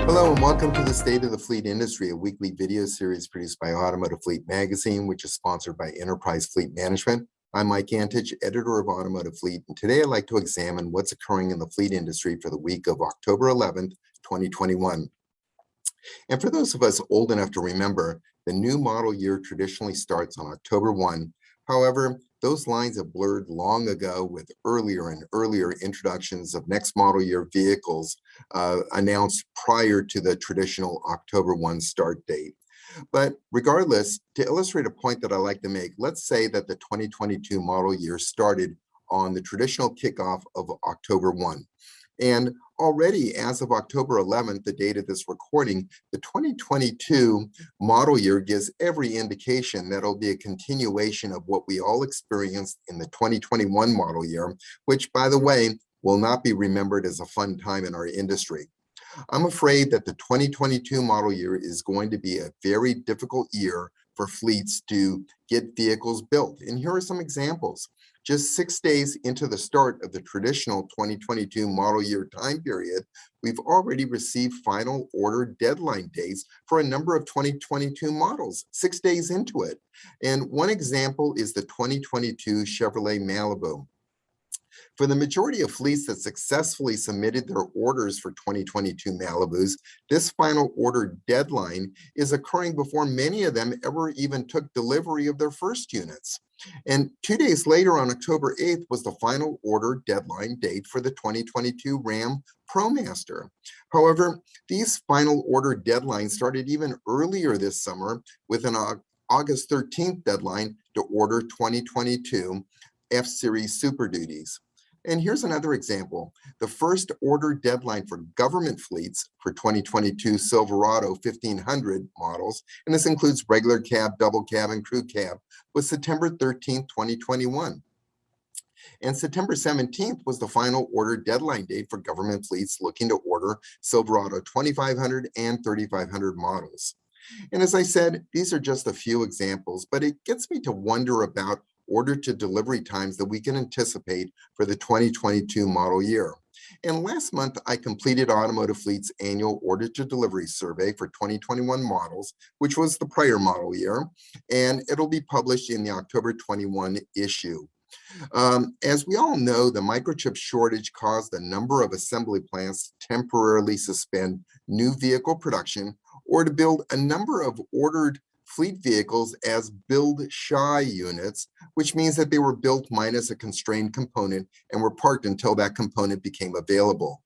Hello and welcome to the State of the Fleet Industry, a weekly video series produced by Automotive Fleet Magazine, which is sponsored by Enterprise Fleet Management. I'm Mike Antich, editor of Automotive Fleet, and today I'd like to examine what's occurring in the fleet industry for the week of October 11th, 2021. And for those of us old enough to remember, the new model year traditionally starts on October 1. However, those lines have blurred long ago with earlier and earlier introductions of next model year vehicles announced prior to the traditional October 1 start date. But regardless, to illustrate a point that I like to make, let's say that the 2022 model year started on the traditional kickoff of October 1. And already as of October 11th, the date of this recording, the 2022 model year gives every indication that it'll be a continuation of what we all experienced in the 2021 model year, which, by the way, will not be remembered as a fun time in our industry. I'm afraid that the 2022 model year is going to be a very difficult year for fleets to get vehicles built. And here are some examples. Just 6 days into the start of the traditional 2022 model year time period, we've already received final order deadline dates for a number of 2022 models, 6 days into it. And one example is the 2022 Chevrolet Malibu. For the majority of fleets that successfully submitted their orders for 2022 Malibus, this final order deadline is occurring before many of them ever even took delivery of their first units. And 2 days later, on October 8th, was the final order deadline date for the 2022 Ram ProMaster. However, these final order deadlines started even earlier this summer with an August 13th deadline to order 2022 F-Series Super Duties. And here's another example. The first order deadline for government fleets for 2022 Silverado 1500 models, and this includes regular cab, double cab, and crew cab, was September 13th, 2021. And September 17th was the final order deadline date for government fleets looking to order Silverado 2500 and 3500 models. And as I said, these are just a few examples, but it gets me to wonder about order to delivery times that we can anticipate for the 2022 model year. And last month, I completed Automotive Fleet's annual order to delivery survey for 2021 models, which was the prior model year, and it'll be published in the October 21 issue. As we all know, the microchip shortage caused a number of assembly plants to temporarily suspend new vehicle production or to build a number of ordered fleet vehicles as build shy units, which means that they were built minus a constrained component and were parked until that component became available.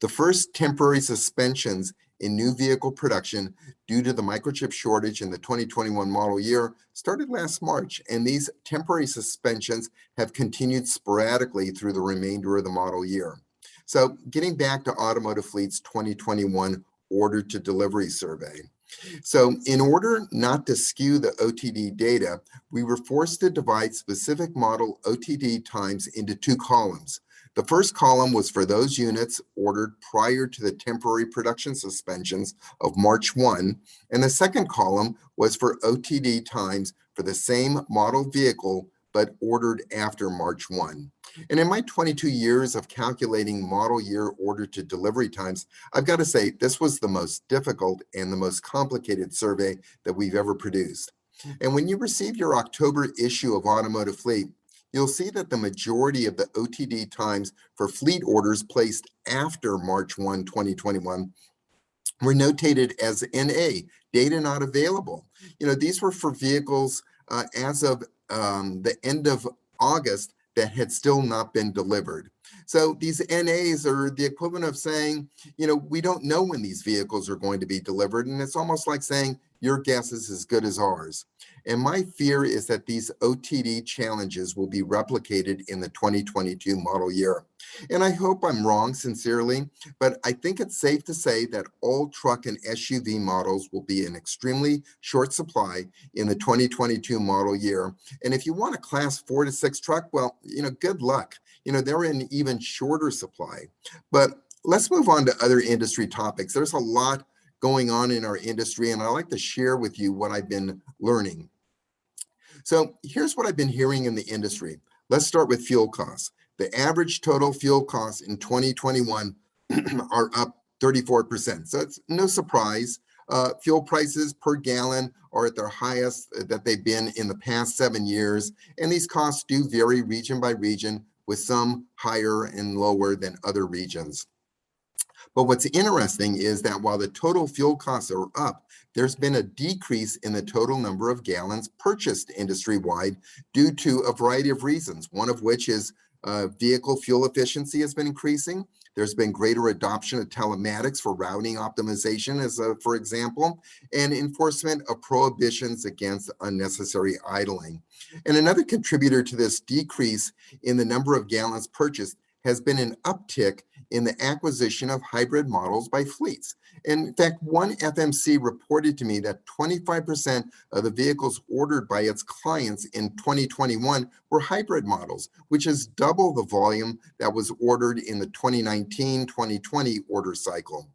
The first temporary suspensions in new vehicle production due to the microchip shortage in the 2021 model year started last March, and these temporary suspensions have continued sporadically through the remainder of the model year. So getting back to Automotive Fleet's 2021 order to delivery survey. So in order not to skew the OTD data, we were forced to divide specific model OTD times into two columns. The first column was for those units ordered prior to the temporary production suspensions of March 1, and the second column was for OTD times for the same model vehicle but ordered after March 1. And in my 22 years of calculating model year order to delivery times, I've got to say this was the most difficult and the most complicated survey that we've ever produced. And when you receive your October issue of Automotive Fleet, you'll see that the majority of the OTD times for fleet orders placed after March 1, 2021 were notated as NA, data not available. These were for vehicles as of the end of August that had still not been delivered. So these NAs are the equivalent of saying, we don't know when these vehicles are going to be delivered. And it's almost like saying, your guess is as good as ours. And my fear is that these OTD challenges will be replicated in the 2022 model year. And I hope I'm wrong, sincerely, but I think it's safe to say that all truck and SUV models will be in extremely short supply in the 2022 model year. And if you want a class 4 to 6 truck, well, good luck. They're in even shorter supply. But let's move on to other industry topics. There's a lot going on in our industry, and I like to share with you what I've been learning. So here's what I've been hearing in the industry. Let's start with fuel costs. The average total fuel costs in 2021 are up 34%. So it's no surprise. Fuel prices per gallon are at their highest that they've been in the past 7 years. And these costs do vary region by region, with some higher and lower than other regions. But what's interesting is that while the total fuel costs are up, there's been a decrease in the total number of gallons purchased industry-wide due to a variety of reasons, one of which is vehicle fuel efficiency has been increasing. There's been greater adoption of telematics for routing optimization, for example, and enforcement of prohibitions against unnecessary idling. And another contributor to this decrease in the number of gallons purchased has been an uptick in the acquisition of hybrid models by fleets. In fact, one FMC reported to me that 25% of the vehicles ordered by its clients in 2021 were hybrid models, which is double the volume that was ordered in the 2019-2020 order cycle.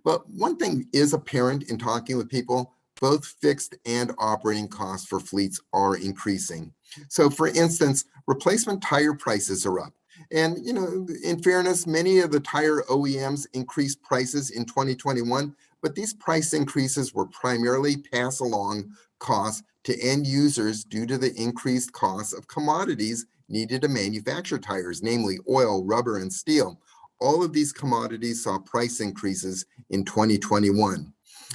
But one thing is apparent in talking with people: both fixed and operating costs for fleets are increasing. So for instance, replacement tire prices are up. And, in fairness, many of the tire OEMs increased prices in 2021, but these price increases were primarily pass along costs to end users due to the increased costs of commodities needed to manufacture tires, namely oil, rubber, and steel. All of these commodities saw price increases in 2021.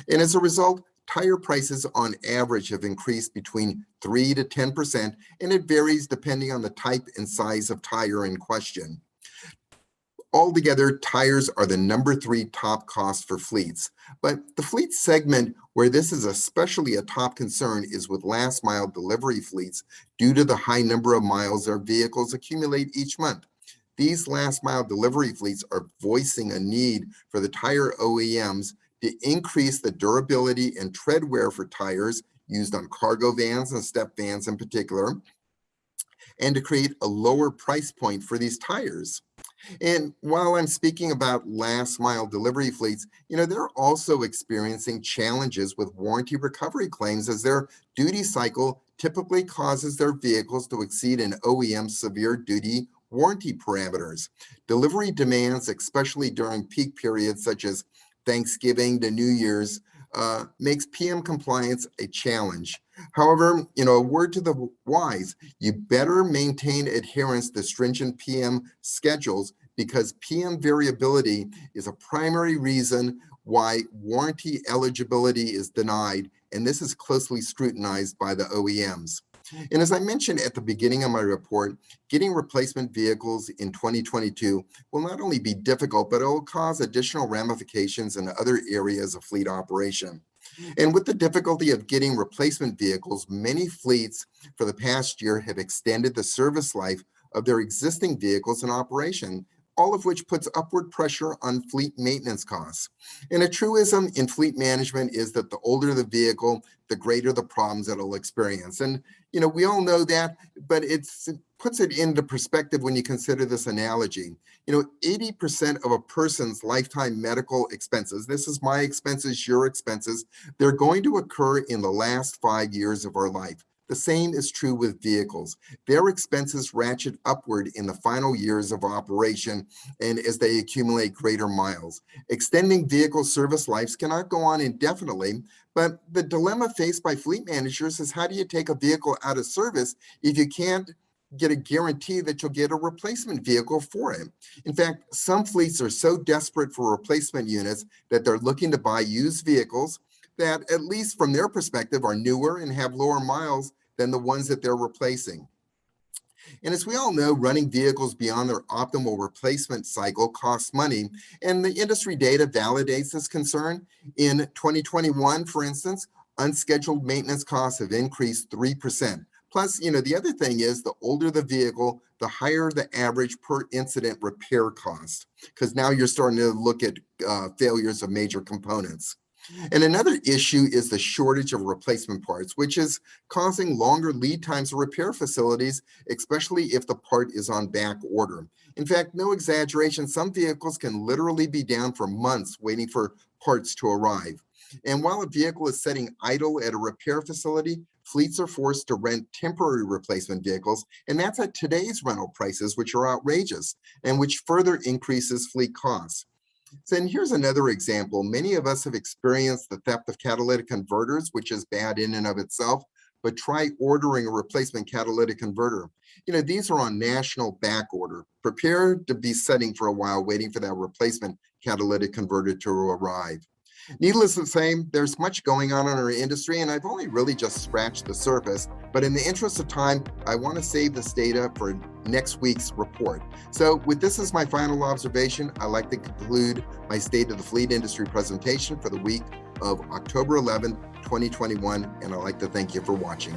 And as a result, tire prices on average have increased between 3 to 10%, and it varies depending on the type and size of tire in question. Altogether, tires are the number 3 top cost for fleets. But the fleet segment where this is especially a top concern is with last mile delivery fleets due to the high number of miles their vehicles accumulate each month. These last mile delivery fleets are voicing a need for the tire OEMs to increase the durability and tread wear for tires used on cargo vans and step vans in particular, and to create a lower price point for these tires. And while I'm speaking about last mile delivery fleets, they're also experiencing challenges with warranty recovery claims, as their duty cycle typically causes their vehicles to exceed an OEM's severe duty warranty parameters. Delivery demands, especially during peak periods such as Thanksgiving to New Year's, makes PM compliance a challenge. However, a word to the wise: you better maintain adherence to stringent PM schedules, because PM variability is a primary reason why warranty eligibility is denied, and this is closely scrutinized by the OEMs. And as I mentioned at the beginning of my report, getting replacement vehicles in 2022 will not only be difficult, but it will cause additional ramifications in other areas of fleet operation. And with the difficulty of getting replacement vehicles, many fleets for the past year have extended the service life of their existing vehicles in operation, all of which puts upward pressure on fleet maintenance costs. And a truism in fleet management is that the older the vehicle, the greater the problems that it'll experience. And, we all know that, but it puts it into perspective when you consider this analogy. 80% of a person's lifetime medical expenses, this is my expenses, your expenses, they're going to occur in the last 5 years of our life. The same is true with vehicles. Their expenses ratchet upward in the final years of operation and as they accumulate greater miles. Extending vehicle service lives cannot go on indefinitely, but the dilemma faced by fleet managers is: how do you take a vehicle out of service if you can't get a guarantee that you'll get a replacement vehicle for it? In fact, some fleets are so desperate for replacement units that they're looking to buy used vehicles that, at least from their perspective, are newer and have lower miles than the ones that they're replacing. And as we all know, running vehicles beyond their optimal replacement cycle costs money, and the industry data validates this concern. In 2021, for instance, unscheduled maintenance costs have increased 3%. Plus, the other thing is, the older the vehicle, the higher the average per incident repair cost, because now you're starting to look at failures of major components. And another issue is the shortage of replacement parts, which is causing longer lead times for repair facilities, especially if the part is on back order. In fact, no exaggeration, some vehicles can literally be down for months waiting for parts to arrive. And while a vehicle is sitting idle at a repair facility, fleets are forced to rent temporary replacement vehicles, and that's at today's rental prices, which are outrageous and which further increases fleet costs. So, and here's another example. Many of us have experienced the theft of catalytic converters, which is bad in and of itself, but try ordering a replacement catalytic converter. These are on national back order. Prepare to be sitting for a while waiting for that replacement catalytic converter to arrive. Needless to say, there's much going on in our industry, and I've only really just scratched the surface. But in the interest of time, I want to save this data for next week's report. So, with this as my final observation, I'd like to conclude my State of the Fleet Industry presentation for the week of October 11th, 2021, and I'd like to thank you for watching.